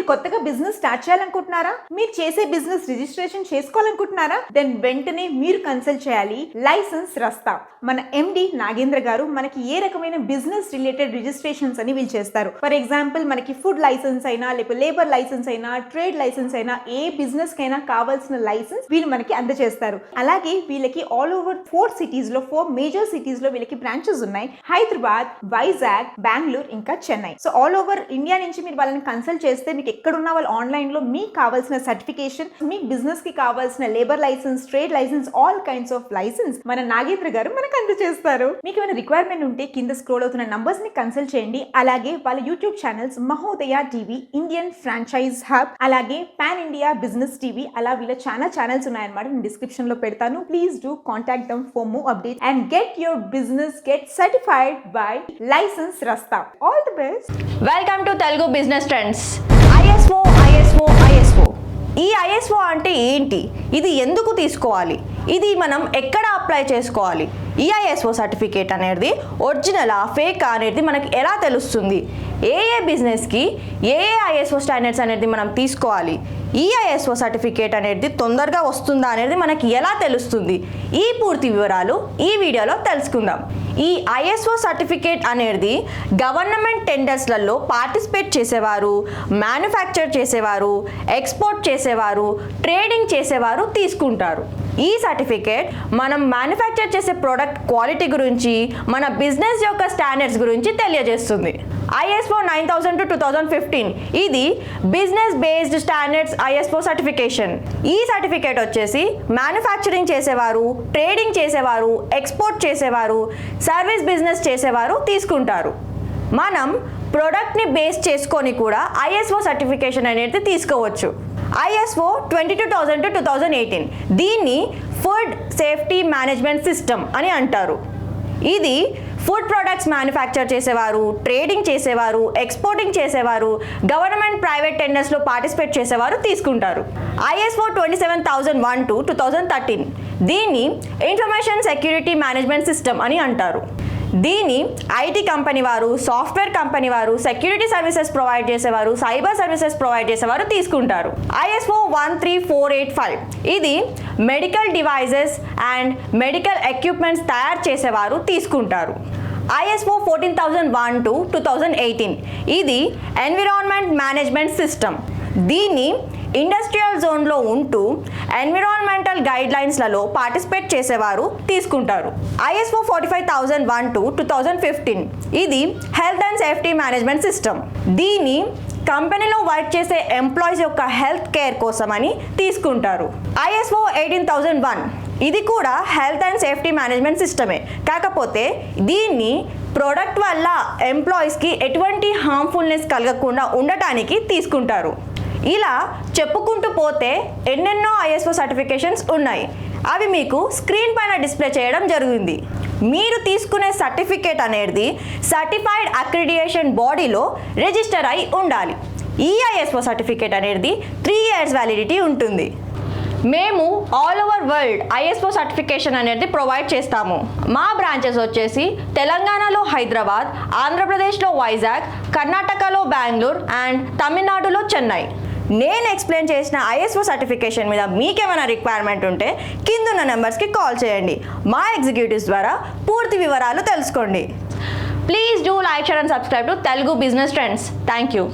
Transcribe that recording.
మీరు కొత్తగా business start చేయాలనుకుంటున్నారా? మీరు చేసే బిజినెస్ రిజిస్ట్రేషన్ చేసుకోవాలనుకుంటున్నారా? దెన్ వెంటనే మీరు కన్సల్ట్ చేయాలి లైసెన్స్ రస్తా. మన ఎండి నాగేంద్ర గారు మనకి ఏ రకమైన బిజినెస్ రిలేటెడ్ రిజిస్ట్రేషన్స్ అని వీళ్ళు చేస్తారు. ఫర్ ఎగ్జాంపుల్ మనకి ఫుడ్ లైసెన్స్ అయినా, లేకపోతే లేబర్ లైసెన్స్ అయినా, ట్రేడ్ లైసెన్స్ అయినా, ఏ బిజినెస్ కైనా కావాల్సిన లైసెన్స్ వీళ్ళు మనకి అందజేస్తారు. అలాగే వీళ్ళకి ఆల్ ఓవర్ 4 మేజర్ సిటీస్ లో వీళ్ళకి బ్రాంచెస్ ఉన్నాయి. హైదరాబాద్, వైజాగ్, బెంగళూరు, ఇంకా Chennai. So all over India నుంచి మీరు వాళ్ళని కన్సల్ట్ చేస్తే మీకు ఎక్కడున్నా వాళ్ళు ఆన్లైన్ లో మీకు కావాల్సిన సర్టిఫికేషన్, మీ బిజినెస్ కి కావాల్సిన labour licence, trade licence, all kinds of licence మన నాగేంద్ర గారు మనకు అందజేస్తారు. మీకు ఏమైనా రిక్వైర్మెంట్ ఉంటే కింద స్క్రోల్ అవుతున్న నంబర్స్ ని కన్సల్ట్ చేయండి. అలాగే వాళ్ళ YouTube channels Mahodaya TV, Indian franchise hub, అలాగే పాన్ ఇండియా బిజినెస్ టీవీ, అలా వీళ్ళ చాలా ఛానల్స్ ఉన్నాయన్నమాట. నేను డిస్క్రిప్షన్ లో పెడతాను. Please do contact them for more update and get your business get certified by licence రస్తా. All the best. Welcome to Telugu business trends. ISO ఈ ఐఎస్ఓ అంటే ఏంటి? ఇది ఎందుకు తీసుకోవాలి? ఇది మనం ఎక్కడ అప్లై చేసుకోవాలి? ఈ ఐఎస్ఓ సర్టిఫికేట్ అనేది ఒరిజినలా ఫేకా అనేది మనకి ఎలా తెలుస్తుంది? ఏ బిజినెస్కి ఏ ఐఎస్ఓ స్టాండర్డ్స్ అనేది మనం తీసుకోవాలి? ఈ ఐఎస్ఓ సర్టిఫికేట్ అనేది తొందరగా వస్తుందా అనేది మనకి ఎలా తెలుస్తుంది? ఈ పూర్తి వివరాలు ఈ వీడియోలో తెలుసుకుందాం. ఈ ఐఎస్ఓ సర్టిఫికేట్ అనేది గవర్నమెంట్ టెండర్స్లలో పార్టిసిపేట్ చేసేవారు, మ్యానుఫ్యాక్చర్ చేసేవారు, ఎక్స్పోర్ట్ చేసేవారు, ట్రేడింగ్ చేసేవారు తీసుకుంటారు. ఈ సర్టిఫికేట్ మనం మ్యానుఫ్యాక్చర్ చేసే ప్రోడక్ట్ క్వాలిటీ గురించి, మన బిజినెస్ యొక్క స్టాండర్డ్స్ గురించి తెలియజేస్తుంది. ఐఎస్ఓ 9000 to 2015 ఇది business based standards ISO certification. ఈ సర్టిఫికేట్ వచ్చేసి మ్యానుఫ్యాక్చరింగ్ చేసేవారు, ట్రేడింగ్ చేసేవారు, ఎక్స్పోర్ట్ చేసేవారు, సర్వీస్ బిజినెస్ చేసేవారు తీసుకుంటారు. మనం ప్రోడక్ట్ని బేస్ చేసుకొని కూడా ఐఎస్ఓ సర్టిఫికేషన్ అనేది తీసుకోవచ్చు. ఐఎస్ఓ 22000 to 2018 దీన్ని ఫుడ్ సేఫ్టీ మేనేజ్మెంట్ సిస్టమ్ అని అంటారు. ఇది ఫుడ్ ప్రొడక్ట్స్ మ్యానుఫ్యాక్చర్ చేసేవారు, ట్రేడింగ్ చేసేవారు, ఎక్స్పోర్టింగ్ చేసేవారు, గవర్నమెంట్ ప్రైవేట్ టెండర్స్లో పార్టిసిపేట్ చేసేవారు తీసుకుంటారు. ఐఎస్ఓ 27001 to 2013 దీన్ని ఇన్ఫర్మేషన్ సెక్యూరిటీ మేనేజ్మెంట్ సిస్టమ్ అని అంటారు. దీని ఐటీ కంపెనీ వారు, సాఫ్ట్వేర్ కంపెనీ వారు, సెక్యూరిటీ సర్వీసెస్ ప్రొవైడ్ చేసేవారు, సైబర్ సర్వీసెస్ ప్రొవైడ్ చేసేవారు తీసుకుంటారు. ఐఎస్ఓ 13485 ఇది medical devices and medical equipments తయారు చేసేవారు తీసుకుంటారు. ఐఎస్ఓ 14001 to 2018 ఇది ఎన్విరాన్మెంట్ మేనేజ్మెంట్ సిస్టమ్. దీన్ని ఇండస్ట్రియల్ జోన్లో ఉంటూ ఎన్విరాన్మెంటల్ గైడ్లైన్స్లలో పార్టిసిపేట్ చేసేవారు తీసుకుంటారు. ఐఎస్ఓ 45001 to 2015 ఇది health and safety management system. దీన్ని కంపెనీలో వర్క్ చేసే ఎంప్లాయీస్ యొక్క హెల్త్ కేర్ కోసమని తీసుకుంటారు. ఐఎస్ఓ 18001 ఇది కూడా హెల్త్ అండ్ సేఫ్టీ మేనేజ్మెంట్ సిస్టమే, కాకపోతే దీన్ని ప్రోడక్ట్ వల్ల ఎంప్లాయీస్కి ఎటువంటి హార్మ్ఫుల్నెస్ కలగకుండా ఉండటానికి తీసుకుంటారు. ఇలా చెప్పుకుంటూ పోతే ఎన్నెన్నో ఐఎస్ఓ సర్టిఫికేషన్స్ ఉన్నాయి. అవి మీకు స్క్రీన్ పైన డిస్ప్లే చేయడం జరిగింది. మీరు తీసుకునే సర్టిఫికేట్ అనేది సర్టిఫైడ్ అక్రిడియేషన్ బాడీలో రిజిస్టర్ అయి ఉండాలి. ఈ ఐఎస్ఓ సర్టిఫికేట్ అనేది 3 years వ్యాలిడిటీ ఉంటుంది. మేము all over world ISO certification అనేది ప్రొవైడ్ చేస్తాము. మా బ్రాంచెస్ వచ్చేసి తెలంగాణలో హైదరాబాద్, ఆంధ్రప్రదేశ్లో వైజాగ్, కర్ణాటకలో బెంగళూరు అండ్ తమిళనాడులో చెన్నై. నేను ఎక్స్ప్లెయిన్ చేసిన ఐఎస్ఓ సర్టిఫికేషన్ మీద మీకేమైనా రిక్వైర్మెంట్ ఉంటే కిందున్న నెంబర్స్కి కాల్ చేయండి. మా ఎగ్జిక్యూటివ్స్ ద్వారా పూర్తి వివరాలు తెలుసుకోండి. Please do like, share and subscribe to Telugu business trends. Thank you.